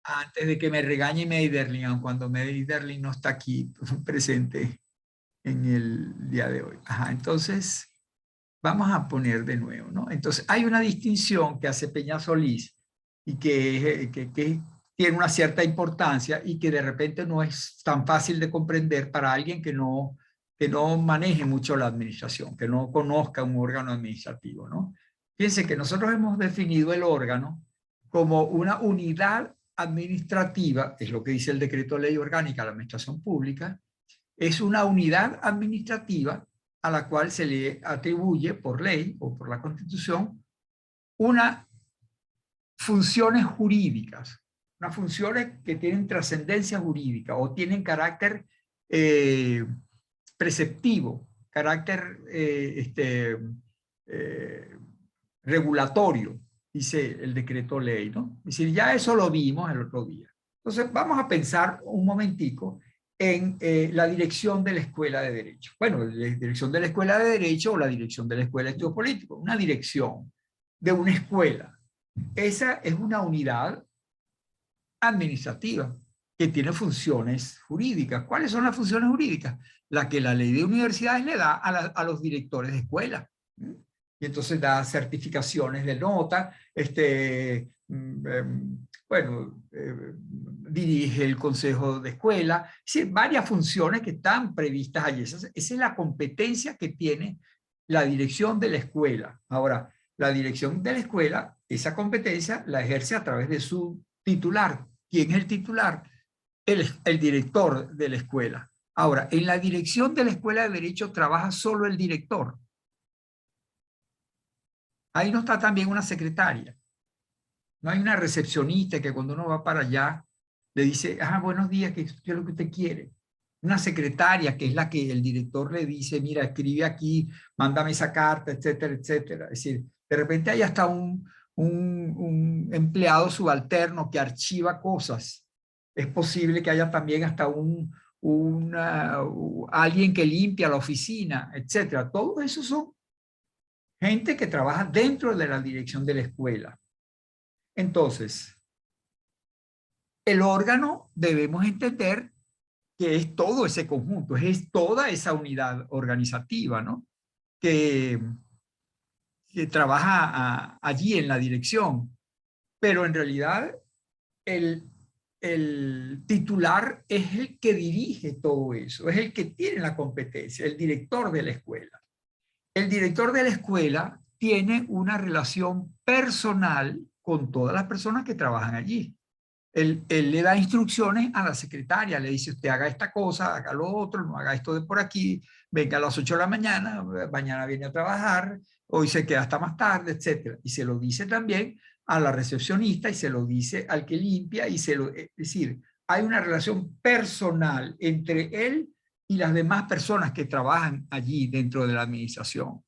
Antes de que me regañe Meiderlin, aun cuando Meiderlin no está aquí presente en el día de hoy. Ajá, entonces, vamos a poner de nuevo, ¿no? Entonces, hay una distinción que hace Peña Solís y que tiene una cierta importancia y que de repente no es tan fácil de comprender para alguien que no maneje mucho la administración, que no conozca un órgano administrativo, ¿no? Fíjense que nosotros hemos definido el órgano como una unidad administrativa, es lo que dice el Decreto de Ley Orgánica de la Administración Pública, es una unidad administrativa a la cual se le atribuye por ley o por la Constitución unas funciones jurídicas, unas funciones que tienen trascendencia jurídica o tienen carácter preceptivo, carácter eh, regulatorio, dice el decreto ley, ¿no? Es decir, ya eso lo vimos el otro día. Entonces, vamos a pensar un momentico en la dirección de la Escuela de Derecho. Bueno, la dirección de la Escuela de Derecho o la dirección de la Escuela de Estudios Políticos, una dirección de una escuela. Esa es una unidad administrativa que tiene funciones jurídicas. ¿Cuáles son las funciones jurídicas? La que la ley de universidades le da a los directores de escuela. Y entonces da certificaciones de nota, bueno, dirige el consejo de escuela, es decir, varias funciones que están previstas allí. Esa es la competencia que tiene la dirección de la escuela. Ahora, la dirección de la escuela, esa competencia la ejerce a través de su titular. ¿Quién es el titular? El director de la escuela. Ahora, en la dirección de la Escuela de Derecho trabaja solo el director. Ahí no está también una secretaria. No hay una recepcionista que cuando uno va para allá le dice, buenos días, ¿qué es lo que usted quiere? Una secretaria que es la que el director le dice, mira, escribe aquí, mándame esa carta, etcétera, etcétera. Es decir, de repente hay hasta un empleado subalterno que archiva cosas. Es posible que haya también hasta alguien que limpia la oficina, etcétera. Todo eso son gente que trabaja dentro de la dirección de la escuela. Entonces, el órgano debemos entender que es todo ese conjunto, es toda esa unidad organizativa, ¿no? Que, que trabaja allí en la dirección. Pero en realidad el titular es el que dirige todo eso, es el que tiene la competencia, el director de la escuela. El director de la escuela tiene una relación personal con todas las personas que trabajan allí. Él le da instrucciones a la secretaria, le dice, usted haga esta cosa, haga lo otro, no haga esto de por aquí, venga a las 8 de la mañana, mañana viene a trabajar, hoy se queda hasta más tarde, etc. Y se lo dice también a la recepcionista y se lo dice al que limpia, es decir, hay una relación personal entre él y las demás personas que trabajan allí dentro de la administración.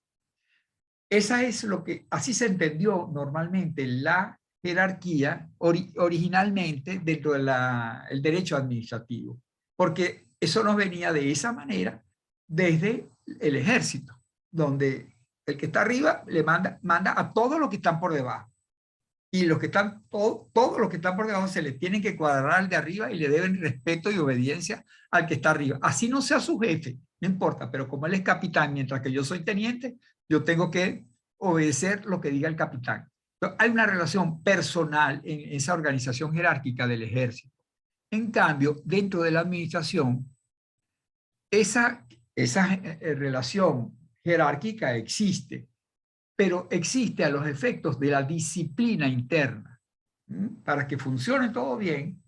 Esa es así se entendió normalmente la jerarquía originalmente dentro del derecho administrativo, porque eso nos venía de esa manera desde el ejército, donde el que está arriba le manda a todos los que están por debajo. Y los que están, todos los que están por debajo se le tienen que cuadrar al de arriba y le deben respeto y obediencia al que está arriba. Así no sea su jefe, no importa, pero como él es capitán, mientras que yo soy teniente, yo tengo que obedecer lo que diga el capitán. Entonces, hay una relación personal en esa organización jerárquica del ejército. En cambio, dentro de la administración, esa relación jerárquica existe, pero existe a los efectos de la disciplina interna. Para que funcione todo bien,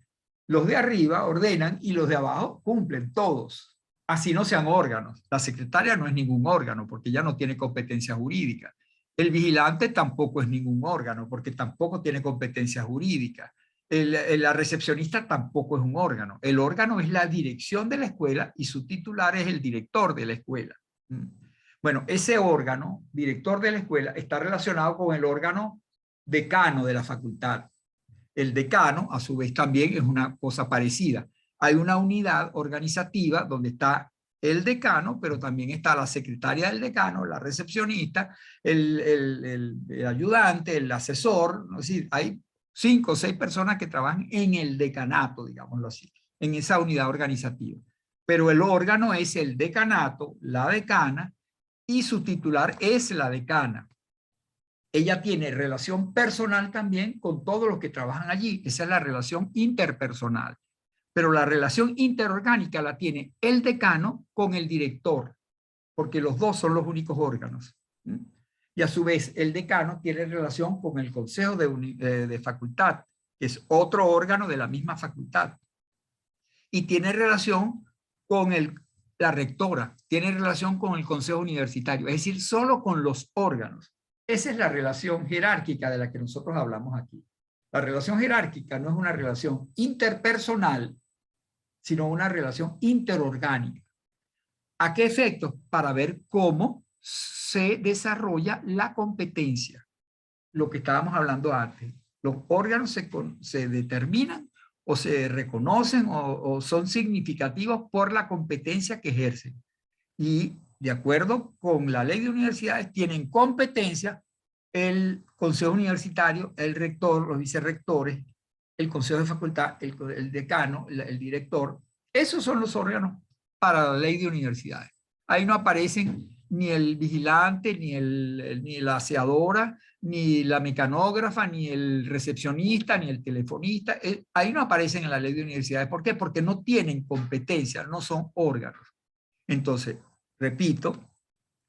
los de arriba ordenan y los de abajo cumplen todos. Así no sean órganos. La secretaria no es ningún órgano porque ya no tiene competencia jurídica. El vigilante tampoco es ningún órgano porque tampoco tiene competencia jurídica. La recepcionista tampoco es un órgano. El órgano es la dirección de la escuela y su titular es el director de la escuela. Bueno, ese órgano, director de la escuela, está relacionado con el órgano decano de la facultad. El decano, a su vez, también es una cosa parecida. Hay una unidad organizativa donde está el decano, pero también está la secretaria del decano, la recepcionista, el ayudante, el asesor. Es decir, hay 5 o 6 personas que trabajan en el decanato, digámoslo así, en esa unidad organizativa. Pero el órgano es el decanato, la decana, y su titular es la decana. Ella tiene relación personal también con todos los que trabajan allí. Esa es la relación interpersonal. Pero la relación interorgánica la tiene el decano con el director, porque los dos son los únicos órganos. Y a su vez, el decano tiene relación con el consejo de facultad, que es otro órgano de la misma facultad. Y tiene relación con la rectora, tiene relación con el consejo universitario, es decir, solo con los órganos. Esa es la relación jerárquica de la que nosotros hablamos aquí. La relación jerárquica no es una relación interpersonal, sino una relación interorgánica. ¿A qué efectos? Para ver cómo se desarrolla la competencia. Lo que estábamos hablando antes. Los órganos se determinan o se reconocen o son significativos por la competencia que ejercen. Y de acuerdo con la ley de universidades, tienen competencia el consejo universitario, el rector, los vicerrectores, el consejo de facultad, el decano, el director. Esos son los órganos para la ley de universidades. Ahí no aparecen ni el vigilante, ni la aseadora, ni la mecanógrafa, ni el recepcionista, ni el telefonista. Ahí no aparecen en la ley de universidades. ¿Por qué? Porque no tienen competencia, no son órganos. Entonces, repito,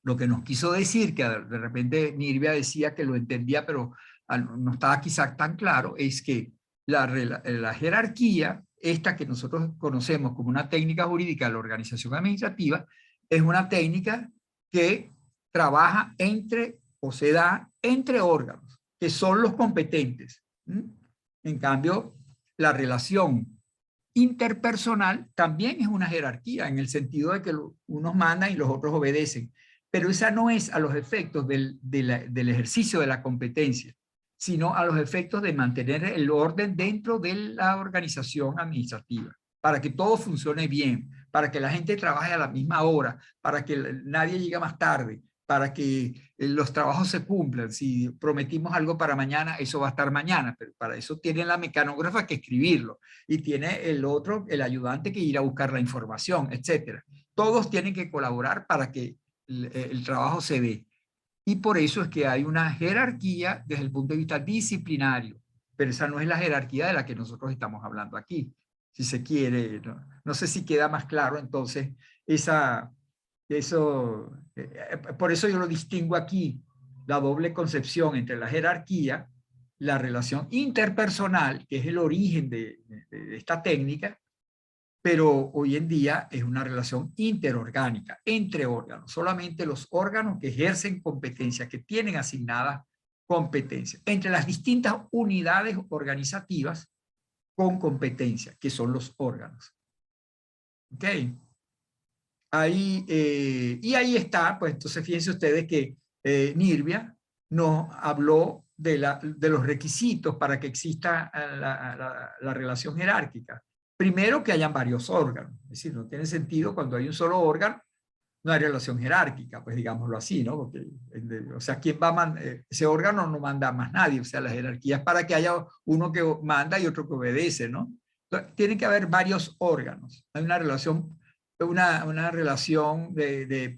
lo que nos quiso decir, que de repente Nirvia decía que lo entendía, pero no estaba quizá tan claro, es que la jerarquía, esta que nosotros conocemos como una técnica jurídica de la organización administrativa, es una técnica que trabaja entre, o se da entre órganos, que son los competentes. En cambio, la relación interpersonal también es una jerarquía, en el sentido de que unos mandan y los otros obedecen, pero esa no es a los efectos del ejercicio de la competencia, sino a los efectos de mantener el orden dentro de la organización administrativa, para que todo funcione bien, para que la gente trabaje a la misma hora, para que nadie llegue más tarde, para que los trabajos se cumplan. Si prometimos algo para mañana, eso va a estar mañana, pero para eso tiene la mecanógrafa que escribirlo y tiene el otro, el ayudante, que ir a buscar la información, etcétera. Todos tienen que colaborar para que el trabajo se dé. Y por eso es que hay una jerarquía desde el punto de vista disciplinario, pero esa no es la jerarquía de la que nosotros estamos hablando aquí, si se quiere. No sé si queda más claro entonces por eso yo lo distingo aquí, la doble concepción entre la jerarquía, la relación interpersonal, que es el origen de esta técnica, pero hoy en día es una relación interorgánica, entre órganos, solamente los órganos que ejercen competencia, que tienen asignadas competencias, entre las distintas unidades organizativas con competencia, que son los órganos. ¿Ok? Ahí, y ahí está, pues entonces fíjense ustedes que Nirvia nos habló de los requisitos para que exista la relación jerárquica. Primero, que hayan varios órganos. Es decir, no tiene sentido cuando hay un solo órgano, no hay relación jerárquica, pues digámoslo así, ¿no? Porque, o sea, ¿quién va a mandar? Ese órgano no manda más nadie. O sea, la jerarquía es para que haya uno que manda y otro que obedece, ¿no? Entonces, tiene que haber varios órganos. Hay una relación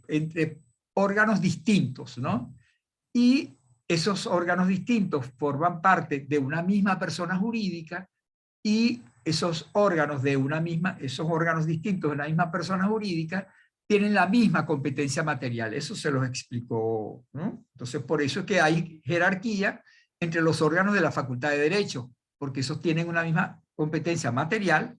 entre órganos distintos, ¿no? Y esos órganos distintos forman parte de una misma persona jurídica y esos órganos distintos de una misma persona jurídica tienen la misma competencia material. Eso se los explicó, ¿no? Entonces, por eso es que hay jerarquía entre los órganos de la Facultad de Derecho, porque esos tienen una misma competencia material.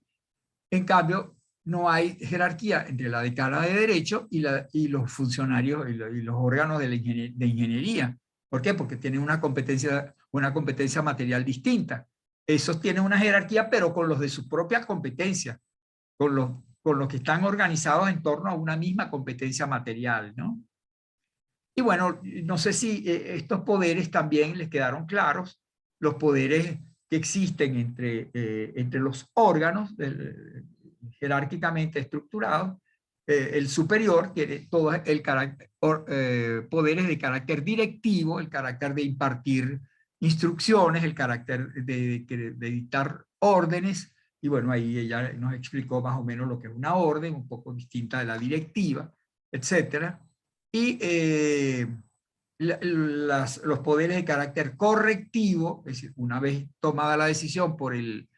En cambio, no hay jerarquía entre la decana de Derecho y los funcionarios y los órganos de ingeniería. ¿Por qué? Porque tienen una competencia material distinta. Esos tienen una jerarquía, pero con los de su propia competencia, con los que están organizados en torno a una misma competencia material, ¿no? Y bueno, no sé si estos poderes también les quedaron claros, los poderes que existen entre los órganos jerárquicamente estructurados. El superior tiene todo el carácter, poderes de carácter directivo, el carácter de impartir instrucciones, el carácter de dictar órdenes, y bueno, ahí ella nos explicó más o menos lo que es una orden, un poco distinta de la directiva, etcétera. Y los poderes de carácter correctivo, es decir, una vez tomada la decisión por el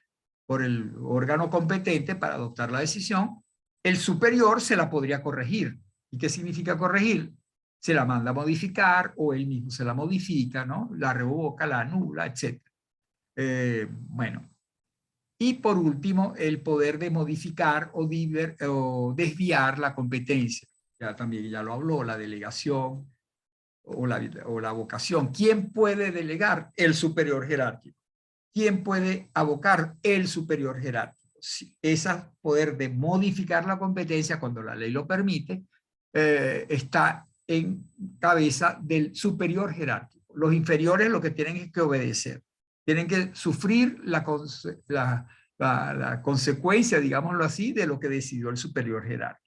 órgano competente para adoptar la decisión, el superior se la podría corregir. ¿Y qué significa corregir? Se la manda a modificar o él mismo se la modifica, ¿no? La revoca, la anula, etc. Bueno. Y por último, el poder de modificar o desviar la competencia. Ya también ya lo habló, la delegación o la vocación. ¿Quién puede delegar? El superior jerárquico. ¿Quién puede abocar? El superior jerárquico. Ese poder de modificar la competencia cuando la ley lo permite está en cabeza del superior jerárquico. Los inferiores lo que tienen es que obedecer. Tienen que sufrir la consecuencia, digámoslo así, de lo que decidió el superior jerárquico.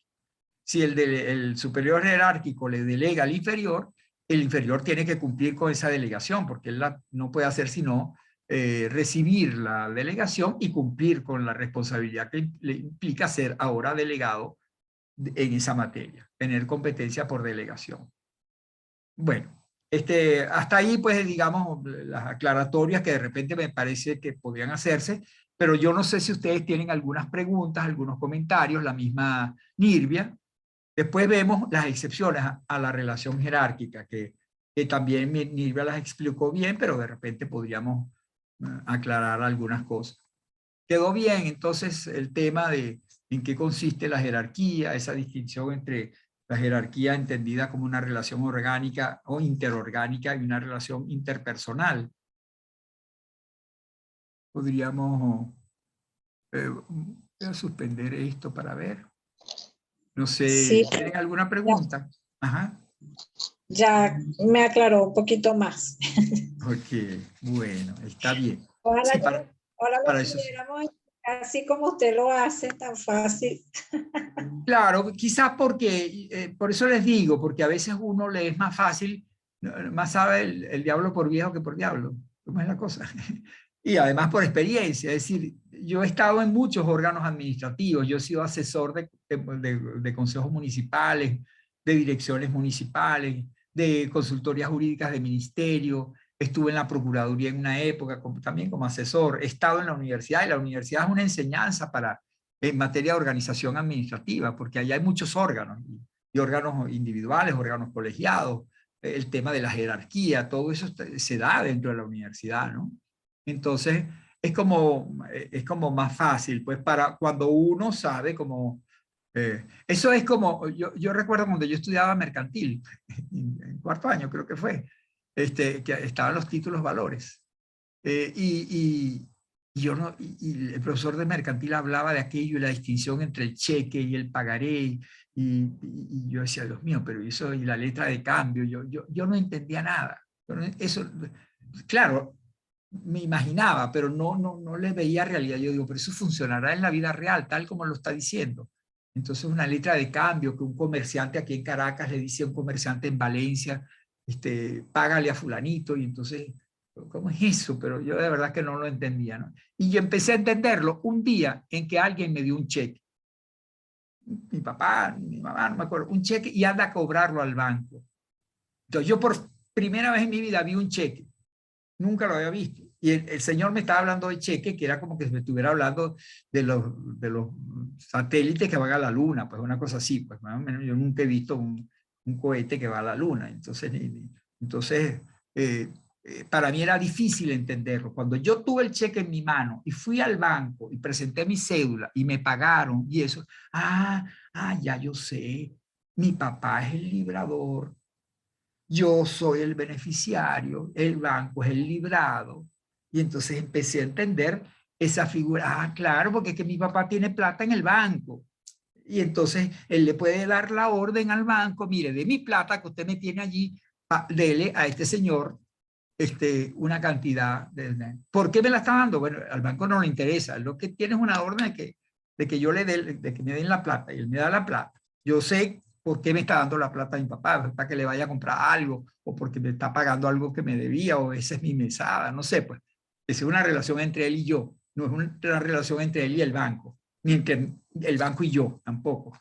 Si el superior jerárquico le delega al inferior, el inferior tiene que cumplir con esa delegación, porque él no puede hacer sino recibir la delegación y cumplir con la responsabilidad que le implica ser ahora delegado en esa materia, tener competencia por delegación. Bueno, hasta ahí pues digamos las aclaratorias que de repente me parece que podrían hacerse, pero yo no sé si ustedes tienen algunas preguntas, algunos comentarios, la misma Nirvia. Después vemos las excepciones a la relación jerárquica, que también Nirvia las explicó bien, pero de repente podríamos aclarar algunas cosas. Quedó bien entonces el tema de en qué consiste la jerarquía, esa distinción entre la jerarquía entendida como una relación orgánica o interorgánica y una relación interpersonal. Podríamos voy a suspender esto para ver. No sé, Sí, ¿tienen alguna pregunta? Ajá. ya me aclaró un poquito más. Ok, bueno, está bien. Ojalá, Sí, ahora lo para eso. pudiéramos así como usted lo hace, tan fácil. Claro, quizás porque, por eso les digo, porque a veces uno le es más fácil, más sabe el diablo por viejo que por diablo. ¿Cómo es la cosa? Y además por experiencia, es decir, yo he estado en muchos órganos administrativos, yo he sido asesor de consejos municipales, de direcciones municipales, de consultorías jurídicas de ministerio, estuve en la Procuraduría en una época también como asesor, he estado en la universidad y la universidad es una enseñanza en materia de organización administrativa, porque allá hay muchos órganos, y órganos individuales, órganos colegiados, el tema de la jerarquía, todo eso se da dentro de la universidad, ¿no? Entonces, es como más fácil, pues para cuando uno sabe cómo... eso es como, yo recuerdo cuando yo estudiaba mercantil, en cuarto año creo que fue, que estaban los títulos valores. Y yo no, y el profesor de mercantil hablaba de aquello y la distinción entre el cheque y el pagaré, y yo decía, Dios mío, pero eso y la letra de cambio, yo no entendía nada. Eso, claro, me imaginaba, pero no le veía realidad. Yo digo, pero eso funcionará en la vida real, tal como lo está diciendo. Entonces, una letra de cambio que un comerciante aquí en Caracas le dice a un comerciante en Valencia, págale a fulanito, y entonces, ¿cómo es eso? Pero yo de verdad que no lo entendía, ¿no? Y yo empecé a entenderlo un día en que alguien me dio un cheque. Mi papá, mi mamá, no me acuerdo, un cheque y anda a cobrarlo al banco. Entonces, yo por primera vez en mi vida vi un cheque. Nunca lo había visto. Y el señor me estaba hablando de cheque, que era como que me estuviera hablando de los satélites que van a la luna, pues una cosa así, pues más o menos yo nunca he visto un cohete que va a la luna. Entonces para mí era difícil entenderlo. Cuando yo tuve el cheque en mi mano y fui al banco y presenté mi cédula y me pagaron y eso, ya yo sé, mi papá es el librador, yo soy el beneficiario, el banco es el librado. Y entonces empecé a entender esa figura. Claro, porque es que mi papá tiene plata en el banco. Y entonces él le puede dar la orden al banco, mire, de mi plata que usted me tiene allí, dele a este señor una cantidad. ¿Por qué me la está dando? Bueno, al banco no le interesa. Lo que tiene es una orden de que yo le dé, de que me den la plata, y él me da la plata. Yo sé ¿por qué me está dando la plata a mi papá? ¿Para que le vaya a comprar algo? ¿O porque me está pagando algo que me debía? ¿O esa es mi mesada? No sé, pues. Esa es una relación entre él y yo. No es una relación entre él y el banco. Ni entre el banco y yo, tampoco.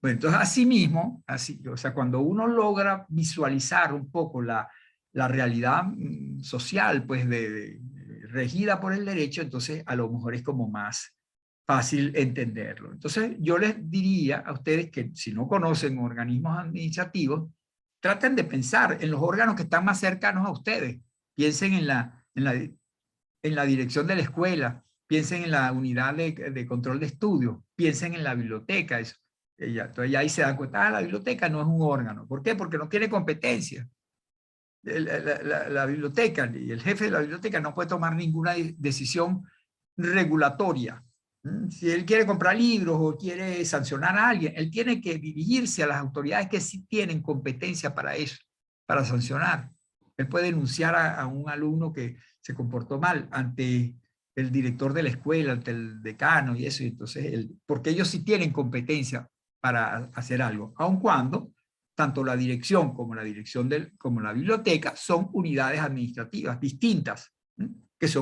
Bueno, entonces, así mismo, así, o sea, cuando uno logra visualizar un poco la realidad social, pues, regida por el derecho, entonces a lo mejor es como más fácil entenderlo. Entonces, yo les diría a ustedes que si no conocen organismos administrativos, traten de pensar en los órganos que están más cercanos a ustedes. Piensen en la dirección de la escuela, piensen en la unidad de control de estudios, piensen en la biblioteca. Eso. Entonces, ya ahí se dan cuenta, la biblioteca no es un órgano. ¿Por qué? Porque no tiene competencia. La biblioteca y el jefe de la biblioteca no puede tomar ninguna decisión regulatoria. Si él quiere comprar libros o quiere sancionar a alguien, él tiene que dirigirse a las autoridades que sí tienen competencia para eso, para sancionar. Él puede denunciar a un alumno que se comportó mal ante el director de la escuela, ante el decano y eso. Entonces, porque ellos sí tienen competencia para hacer algo, aun cuando tanto la dirección como como la biblioteca son unidades administrativas distintas, que se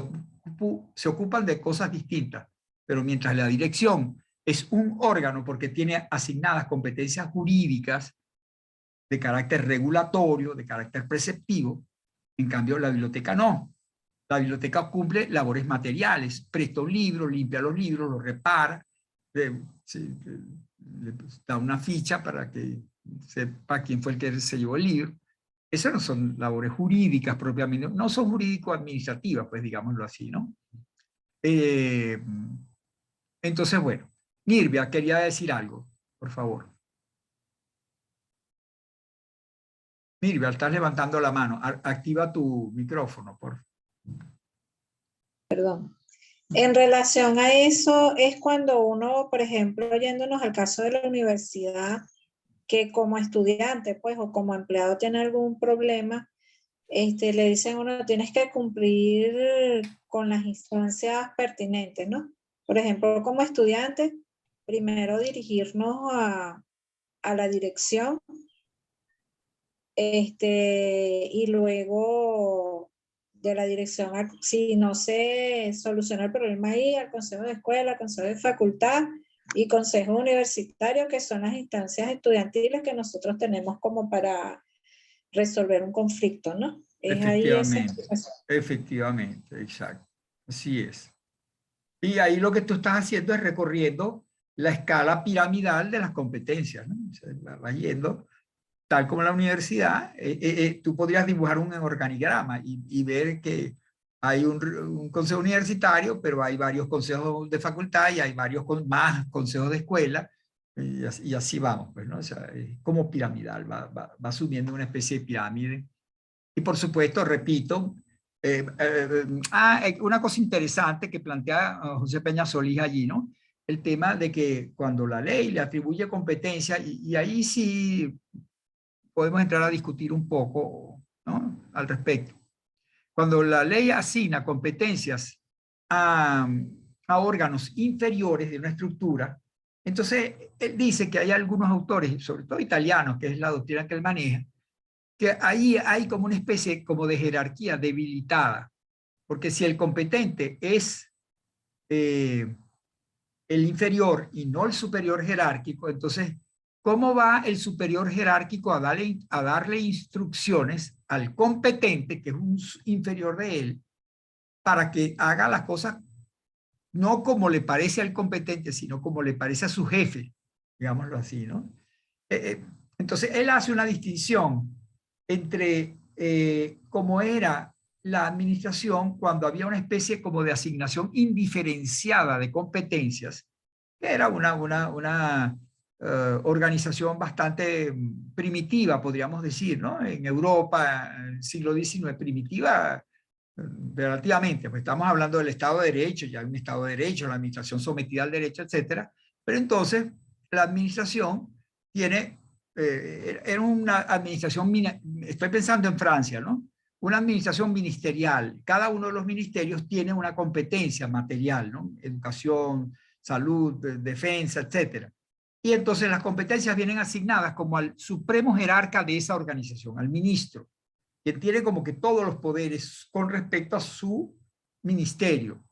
ocupan de cosas distintas. Pero mientras la dirección es un órgano porque tiene asignadas competencias jurídicas de carácter regulatorio, de carácter preceptivo, en cambio la biblioteca no. La biblioteca cumple labores materiales, presta un libro, limpia los libros, los repara, le da una ficha para que sepa quién fue el que se llevó el libro. Esas no son labores jurídicas propiamente, no son jurídico-administrativas, pues digámoslo así, ¿no? Entonces, bueno, Nirvia quería decir algo, por favor. Nirvia, estás levantando la mano. Activa tu micrófono, por favor. Perdón. En relación a eso es cuando uno, por ejemplo, yéndonos al caso de la universidad, que como estudiante, pues, o como empleado tiene algún problema, le dicen a uno, tienes que cumplir con las instancias pertinentes, ¿no? Por ejemplo, como estudiante, primero dirigirnos a la dirección, y luego de la dirección, si no se soluciona el problema ahí, al consejo de escuela, al consejo de facultad y consejo universitario, que son las instancias estudiantiles que nosotros tenemos como para resolver un conflicto, ¿no? Es ahí esa. Efectivamente, exacto. Así es. Y ahí lo que tú estás haciendo es recorriendo la escala piramidal de las competencias, ¿no? O sea, vas yendo, tal como en la universidad, tú podrías dibujar un organigrama y ver que hay un consejo universitario, pero hay varios consejos de facultad y hay varios más consejos de escuela, y así vamos, pues, ¿no? O sea, es como piramidal, va subiendo una especie de pirámide. Y por supuesto, repito, una cosa interesante que plantea José Peña Solís allí, ¿no? El tema de que cuando la ley le atribuye competencia, y ahí sí podemos entrar a discutir un poco, ¿no?, al respecto. Cuando la ley asigna competencias a órganos inferiores de una estructura, entonces él dice que hay algunos autores, sobre todo italianos, que es la doctrina que él maneja, que ahí hay como una especie como de jerarquía debilitada, porque si el competente es el inferior y no el superior jerárquico, entonces, ¿cómo va el superior jerárquico a darle instrucciones al competente, que es un inferior de él, para que haga las cosas no como le parece al competente, sino como le parece a su jefe, digámoslo así, ¿no? Entonces, él hace una distinción entre cómo era la administración cuando había una especie como de asignación indiferenciada de competencias, que era una organización bastante primitiva, podríamos decir, ¿no? En Europa, en el siglo XIX, primitiva relativamente, pues estamos hablando del Estado de Derecho, ya hay un Estado de Derecho, la administración sometida al derecho, etcétera, pero entonces la administración era una administración, estoy pensando en Francia, ¿no? Una administración ministerial. Cada uno de los ministerios tiene una competencia material, ¿no? Educación, salud, defensa, etcétera. Y entonces las competencias vienen asignadas como al supremo jerarca de esa organización, al ministro, que tiene como que todos los poderes con respecto a su ministerio.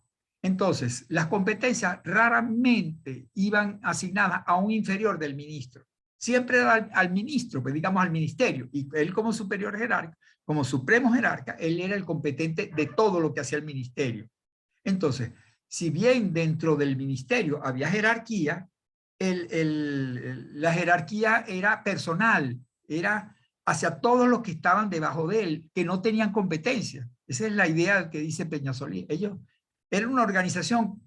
Entonces, las competencias raramente iban asignadas a un inferior del ministro. Siempre al ministro, pues digamos al ministerio. Y él como superior jerarca, como supremo jerarca, él era el competente de todo lo que hacía el ministerio. Entonces, si bien dentro del ministerio había jerarquía, la jerarquía era personal, era hacia todos los que estaban debajo de él, que no tenían competencia. Esa es la idea que dice Peñasolí. Ellos eran una organización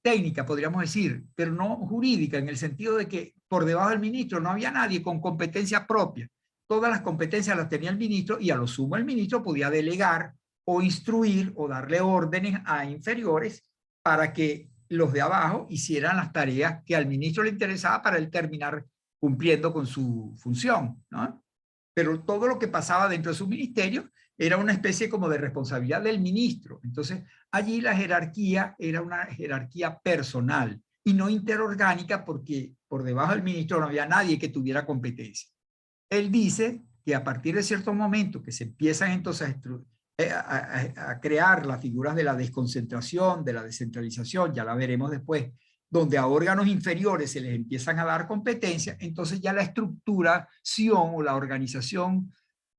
técnica, podríamos decir, pero no jurídica, en el sentido de que por debajo del ministro no había nadie con competencia propia. Todas las competencias las tenía el ministro y a lo sumo el ministro podía delegar o instruir o darle órdenes a inferiores para que los de abajo hicieran las tareas que al ministro le interesaba para él terminar cumpliendo con su función, ¿no? Pero todo lo que pasaba dentro de su ministerio era una especie como de responsabilidad del ministro. Entonces, allí la jerarquía era una jerarquía personal y no interorgánica, porque por debajo del ministro no había nadie que tuviera competencia. Él dice que a partir de cierto momento que se empiezan entonces a crear las figuras de la desconcentración, de la descentralización, ya la veremos después, donde a órganos inferiores se les empiezan a dar competencias, entonces ya la estructuración o la organización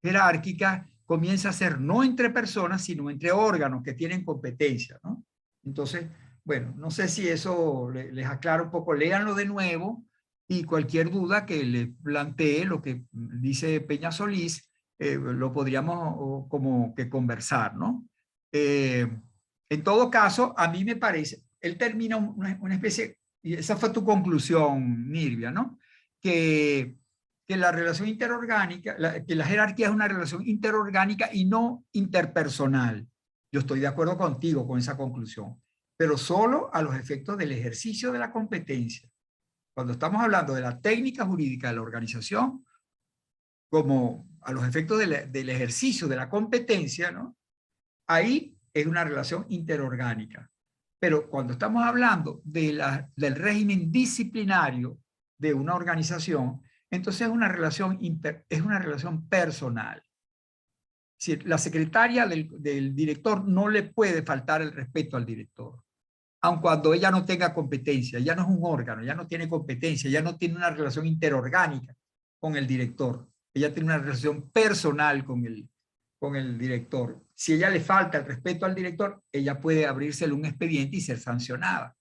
jerárquica comienza a ser no entre personas, sino entre órganos que tienen competencia, ¿no? Entonces, bueno, no sé si eso les aclara un poco, léanlo de nuevo y cualquier duda que les plantee lo que dice Peña Solís, lo podríamos como que conversar, ¿no? En todo caso, a mí me parece, él termina una especie, y esa fue tu conclusión, Nirvia, ¿no? Que la relación interorgánica, que la jerarquía es una relación interorgánica y no interpersonal. Yo estoy de acuerdo contigo con esa conclusión, pero solo a los efectos del ejercicio de la competencia. Cuando estamos hablando de la técnica jurídica de la organización, como a los efectos del ejercicio de la competencia, ¿no? Ahí es una relación interorgánica. Pero cuando estamos hablando del régimen disciplinario de una organización, entonces es una relación personal. Si la secretaria del director no le puede faltar el respeto al director, aun cuando ella no tenga competencia, ya no es un órgano, ya no tiene competencia, ya no tiene una relación interorgánica con el director, ella tiene una relación personal con el director. Si ella le falta el respeto al director, ella puede abrírsele un expediente y ser sancionada.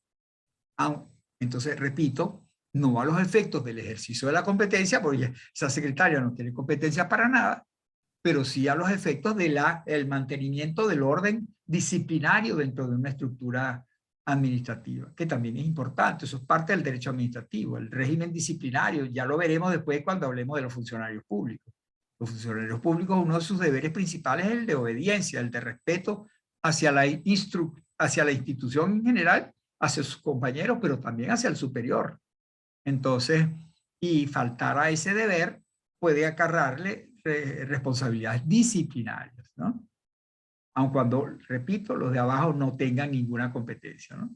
Entonces, repito, no a los efectos del ejercicio de la competencia, porque esa secretaria no tiene competencia para nada, pero sí a los efectos del mantenimiento del orden disciplinario dentro de una estructura administrativa, que también es importante. Eso es parte del derecho administrativo. El régimen disciplinario, ya lo veremos después cuando hablemos de los funcionarios públicos. Los funcionarios públicos, uno de sus deberes principales es el de obediencia, el de respeto hacia la institución en general, hacia sus compañeros, pero también hacia el superior. Entonces, y faltar a ese deber puede acarrearle responsabilidades disciplinarias, ¿no? Aun cuando, repito, los de abajo no tengan ninguna competencia, ¿no?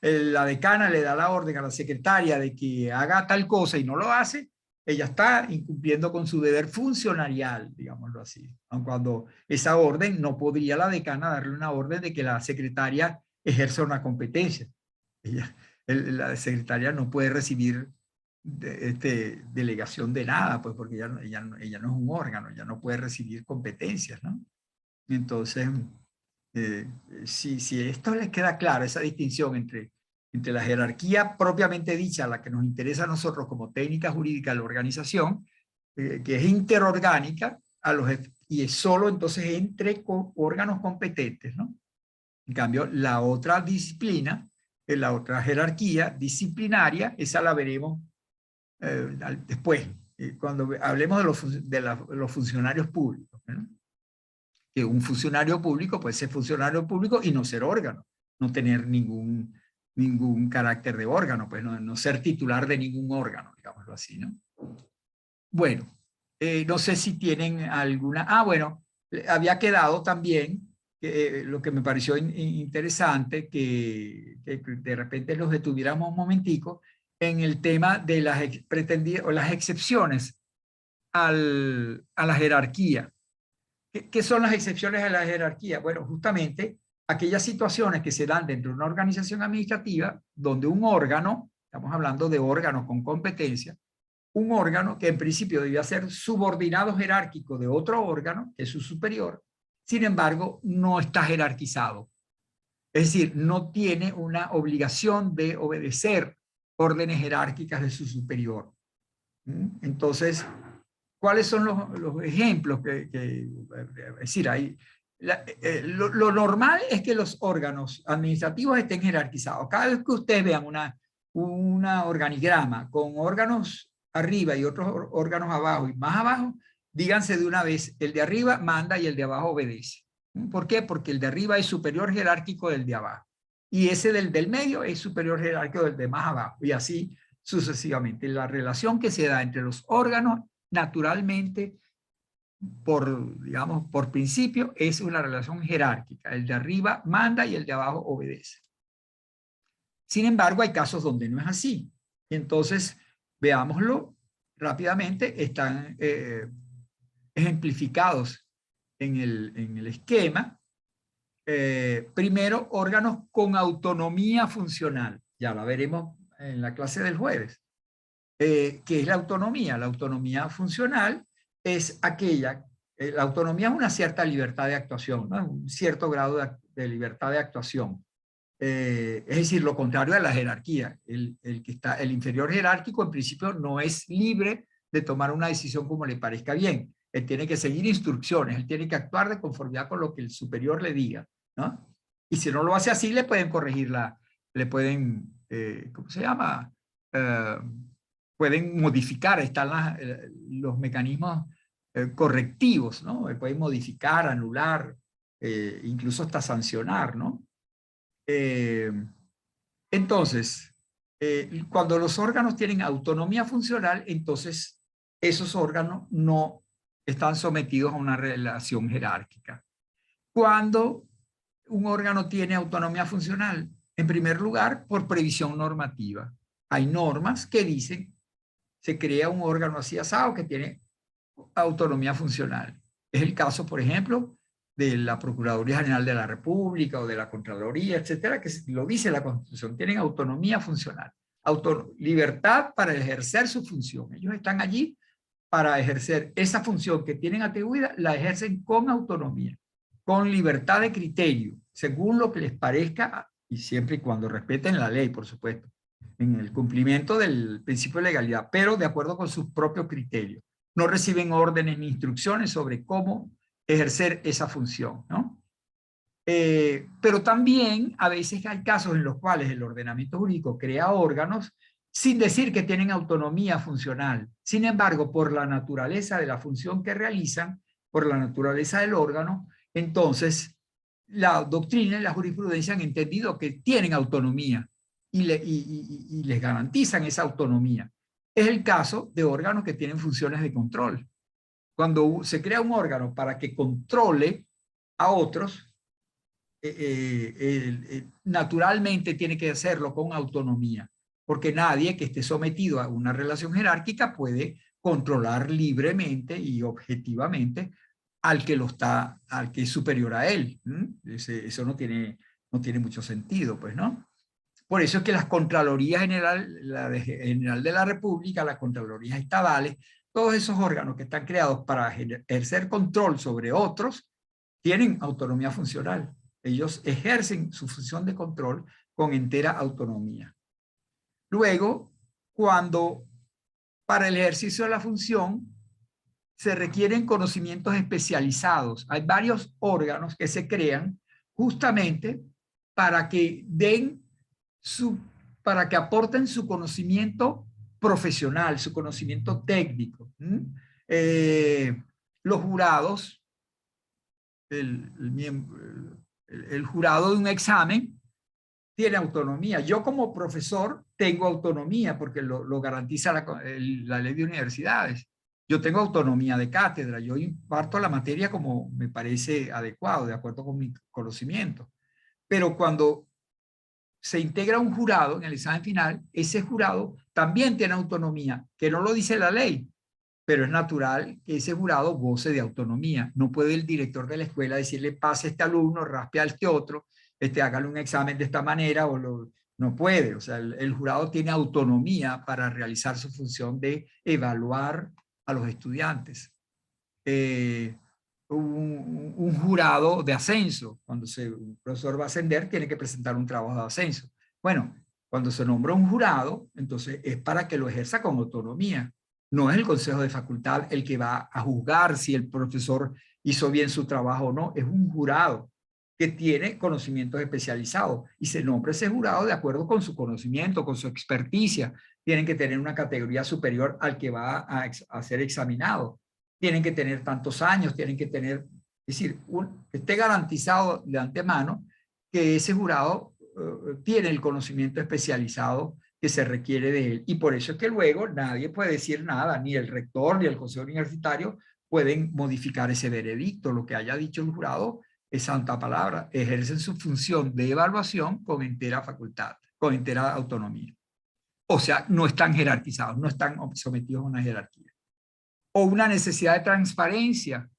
La decana le da la orden a la secretaria de que haga tal cosa y no lo hace, ella está incumpliendo con su deber funcionarial, digámoslo así. Aun cuando esa orden no podría la decana darle una orden de que la secretaria ejerza una competencia. La secretaria no puede recibir delegación de nada, pues porque ella no es un órgano, ella no puede recibir competencias, ¿no? Entonces, si esto les queda claro, esa distinción entre la jerarquía propiamente dicha, la que nos interesa a nosotros como técnica jurídica de la organización, que es interorgánica, y es solo entonces entre órganos competentes, ¿no? En cambio, la otra disciplina, la otra jerarquía disciplinaria, esa la veremos después, cuando hablemos de los funcionarios públicos, ¿no? Que un funcionario público puede ser funcionario público y no ser órgano, no tener ningún carácter de órgano, pues no ser titular de ningún órgano, digámoslo así, ¿no? Bueno, no sé si tienen alguna... bueno, había quedado también lo que me pareció interesante, que de repente los detuviéramos un momentico, en el tema de las pretendidas o las excepciones a la jerarquía. ¿Qué son las excepciones a la jerarquía? Bueno, justamente aquellas situaciones que se dan dentro de una organización administrativa donde un órgano, estamos hablando de órganos con competencia, un órgano que en principio debía ser subordinado jerárquico de otro órgano, que es su superior, sin embargo, no está jerarquizado. Es decir, no tiene una obligación de obedecer órdenes jerárquicas de su superior. Entonces, ¿cuáles son los ejemplos? Es decir, lo normal es que los órganos administrativos estén jerarquizados. Cada vez que ustedes vean una organigrama con órganos arriba y otros órganos abajo y más abajo, díganse de una vez, el de arriba manda y el de abajo obedece. ¿Por qué? Porque el de arriba es superior jerárquico del de abajo. Y ese del medio es superior jerárquico del de más abajo. Y así sucesivamente. La relación que se da entre los órganos, naturalmente, digamos, por principio, es una relación jerárquica. El de arriba manda y el de abajo obedece. Sin embargo, hay casos donde no es así. Entonces, veámoslo rápidamente. Están ejemplificados en el esquema. Primero, órganos con autonomía funcional. Ya la veremos en la clase del jueves. ¿Qué es la autonomía? La autonomía funcional es aquella, la autonomía es una cierta libertad de actuación, ¿no? Un cierto grado de libertad de actuación. Es decir, lo contrario a la jerarquía. El inferior jerárquico en principio no es libre de tomar una decisión como le parezca bien. Él tiene que seguir instrucciones, él tiene que actuar de conformidad con lo que el superior le diga, ¿no? Y si no lo hace así, le pueden corregirla, le pueden, ¿cómo se llama? Pueden modificar, están los mecanismos correctivos, ¿no? Pueden modificar, anular, incluso hasta sancionar, ¿no? Entonces, cuando los órganos tienen autonomía funcional, entonces esos órganos no están sometidos a una relación jerárquica. Cuando un órgano tiene autonomía funcional, en primer lugar, por previsión normativa. Hay normas que dicen, se crea un órgano así asado que tiene autonomía funcional. Es el caso, por ejemplo, de la Procuraduría General de la República o de la Contraloría, etcétera, que lo dice la Constitución, tienen autonomía funcional, libertad para ejercer su función. Ellos están allí para ejercer esa función que tienen atribuida, la ejercen con autonomía, con libertad de criterio, según lo que les parezca y siempre y cuando respeten la ley, por supuesto, en el cumplimiento del principio de legalidad, pero de acuerdo con sus propios criterios. No reciben órdenes ni instrucciones sobre cómo ejercer esa función, ¿no? Pero también a veces hay casos en los cuales el ordenamiento jurídico crea órganos sin decir que tienen autonomía funcional. Sin embargo, por la naturaleza de la función que realizan, por la naturaleza del órgano, entonces la doctrina y la jurisprudencia han entendido que tienen autonomía y les garantizan esa autonomía. Es el caso de órganos que tienen funciones de control. Cuando se crea un órgano para que controle a otros, naturalmente tiene que hacerlo con autonomía, porque nadie que esté sometido a una relación jerárquica puede controlar libremente y objetivamente al que es superior a él. Eso no tiene mucho sentido, pues, ¿no? Por eso es que las Contralorías General, General de la República, las Contralorías Estadales, todos esos órganos que están creados para ejercer control sobre otros, tienen autonomía funcional. Ellos ejercen su función de control con entera autonomía. Luego, cuando para el ejercicio de la función se requieren conocimientos especializados, hay varios órganos que se crean justamente para que para que aporten su conocimiento profesional, su conocimiento técnico. Los jurados, el jurado de un examen tiene autonomía. Yo como profesor tengo autonomía porque lo garantiza la ley de universidades. Yo tengo autonomía de cátedra. Yo imparto la materia como me parece adecuado, de acuerdo con mi conocimiento. Pero cuando se integra un jurado en el examen final, ese jurado también tiene autonomía, que no lo dice la ley, pero es natural que ese jurado goce de autonomía. No puede el director de la escuela decirle, pase a este alumno, raspe a este otro, hágale un examen de esta manera, no puede. O sea, el jurado tiene autonomía para realizar su función de evaluar a los estudiantes. Un jurado de ascenso, cuando un profesor va a ascender, tiene que presentar un trabajo de ascenso. Bueno, cuando se nombra un jurado, entonces es para que lo ejerza con autonomía. No es el consejo de facultad el que va a juzgar si el profesor hizo bien su trabajo o no, es un jurado que tiene conocimientos especializados y se nombra ese jurado de acuerdo con su conocimiento, con su experticia. Tienen que tener una categoría superior al que va a ser examinado. Tienen que tener tantos años, tienen que tener, es decir, esté garantizado de antemano que ese jurado tiene el conocimiento especializado que se requiere de él. Y por eso es que luego nadie puede decir nada, ni el rector ni el consejo universitario pueden modificar ese veredicto. Lo que haya dicho el jurado es santa palabra. Ejercen su función de evaluación con entera facultad, con entera autonomía. O sea, no están jerarquizados, no están sometidos a una jerarquía. O una necesidad de transparencia.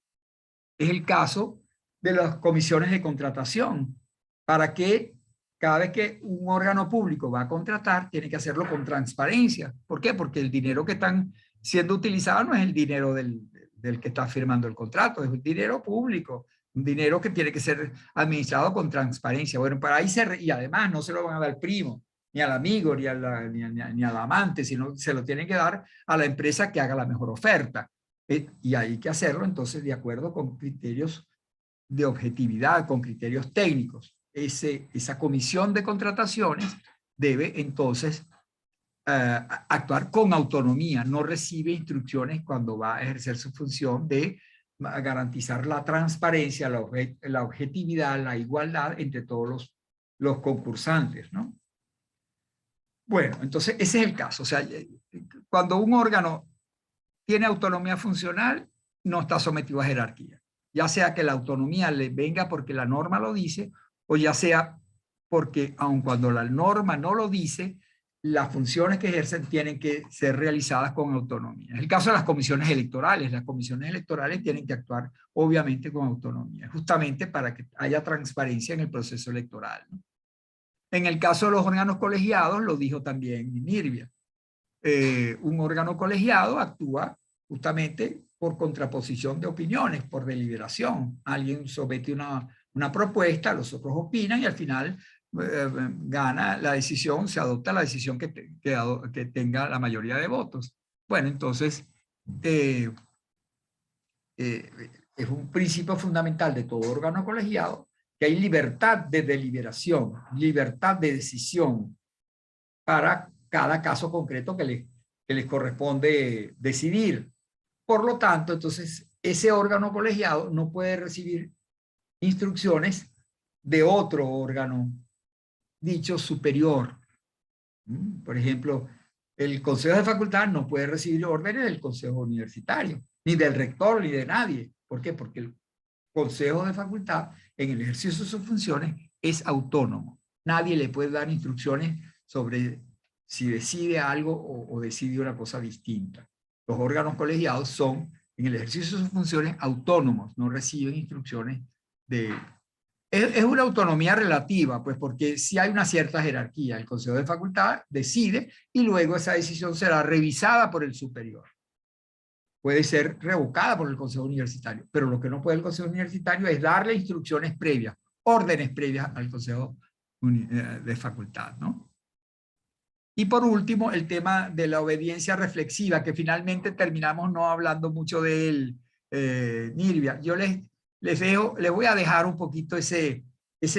Es el caso de las comisiones de contratación. Para que cada vez que un órgano público va a contratar, tiene que hacerlo con transparencia. ¿Por qué? Porque el dinero que están siendo utilizado no es el dinero del que está firmando el contrato, es un dinero público, un dinero que tiene que ser administrado con transparencia. Bueno, para ahí y además no se lo van a dar al primo, ni al amigo, ni al amante, sino se lo tienen que dar a la empresa que haga la mejor oferta. Y hay que hacerlo entonces de acuerdo con criterios de objetividad, con criterios técnicos. Esa comisión de contrataciones debe entonces actuar con autonomía, no recibe instrucciones cuando va a ejercer su función de garantizar la transparencia, la objetividad, la igualdad entre todos los concursantes, ¿no? Bueno, entonces ese es el caso. O sea, cuando un órgano tiene autonomía funcional, no está sometido a jerarquía. Ya sea que la autonomía le venga porque la norma lo dice, o ya sea porque, aun cuando la norma no lo dice, las funciones que ejercen tienen que ser realizadas con autonomía. Es el caso de las comisiones electorales. Las comisiones electorales tienen que actuar, obviamente, con autonomía, justamente para que haya transparencia en el proceso electoral, ¿no? En el caso de los órganos colegiados, lo dijo también Nirvia. Un órgano colegiado actúa justamente por contraposición de opiniones, por deliberación. Alguien somete una propuesta, los otros opinan y al final gana la decisión, se adopta la decisión que tenga la mayoría de votos. Bueno, entonces es un principio fundamental de todo órgano colegiado que hay libertad de deliberación, libertad de decisión para cada caso concreto que les corresponde decidir. Por lo tanto, entonces, ese órgano colegiado no puede recibir instrucciones de otro órgano dicho superior. Por ejemplo, el consejo de facultad no puede recibir órdenes del consejo universitario, ni del rector, ni de nadie. ¿Por qué? Porque el consejo de facultad, en el ejercicio de sus funciones, es autónomo. Nadie le puede dar instrucciones sobre si decide algo o decide una cosa distinta. Los órganos colegiados son, en el ejercicio de sus funciones, autónomos, no reciben instrucciones de... Es una autonomía relativa, pues porque sí hay una cierta jerarquía. El consejo de facultad decide y luego esa decisión será revisada por el superior. Puede ser revocada por el consejo universitario, pero lo que no puede el consejo universitario es darle instrucciones previas, órdenes previas al consejo de facultad, ¿no? Y por último, el tema de la obediencia reflexiva, que finalmente terminamos no hablando mucho de él, Nirvia. Yo les voy a dejar un poquito ese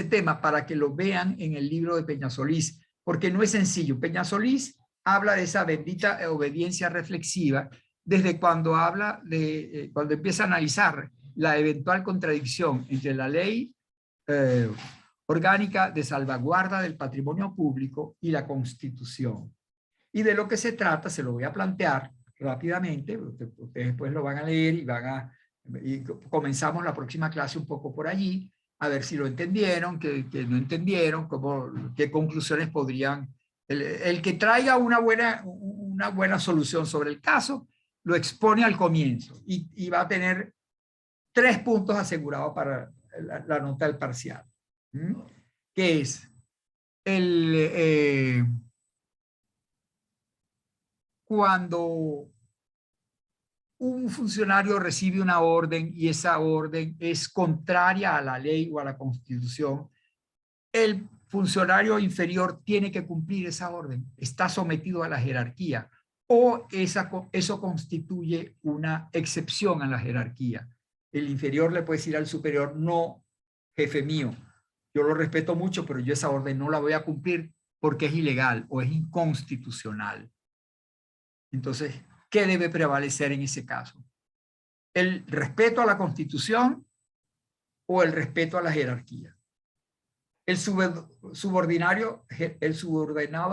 tema para que lo vean en el libro de Peñasolís, porque no es sencillo. Peñasolís habla de esa bendita obediencia reflexiva desde cuando habla de, cuando empieza a analizar la eventual contradicción entre la ley orgánica de salvaguarda del patrimonio público y la Constitución. Y de lo que se trata, se lo voy a plantear rápidamente, ustedes después lo van a leer y comenzamos la próxima clase un poco por allí, a ver si lo entendieron, que no entendieron, qué conclusiones podrían... El que traiga una buena solución sobre el caso, lo expone al comienzo y va a tener 3 puntos asegurados para la nota del parcial. ¿Mm? Que es cuando un funcionario recibe una orden y esa orden es contraria a la ley o a la Constitución, el funcionario inferior tiene que cumplir esa orden, está sometido a la jerarquía, o eso constituye una excepción a la jerarquía. El inferior le puede decir al superior: no, jefe mío, yo lo respeto mucho, pero yo esa orden no la voy a cumplir porque es ilegal o es inconstitucional. Entonces, ¿qué debe prevalecer en ese caso? ¿El respeto a la Constitución o el respeto a la jerarquía? El subordinado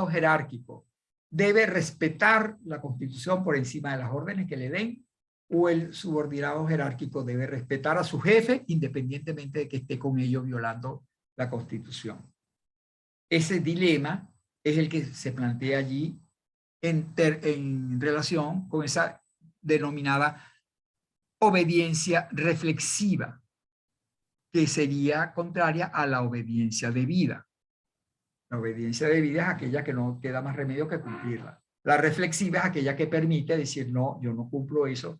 jerárquico debe respetar la Constitución por encima de las órdenes que le den, o el subordinado jerárquico debe respetar a su jefe independientemente de que esté con ello violando la Constitución. Ese dilema es el que se plantea allí en relación con esa denominada obediencia reflexiva, que sería contraria a la obediencia debida. La obediencia debida es aquella que no queda más remedio que cumplirla. La reflexiva es aquella que permite decir: no, yo no cumplo eso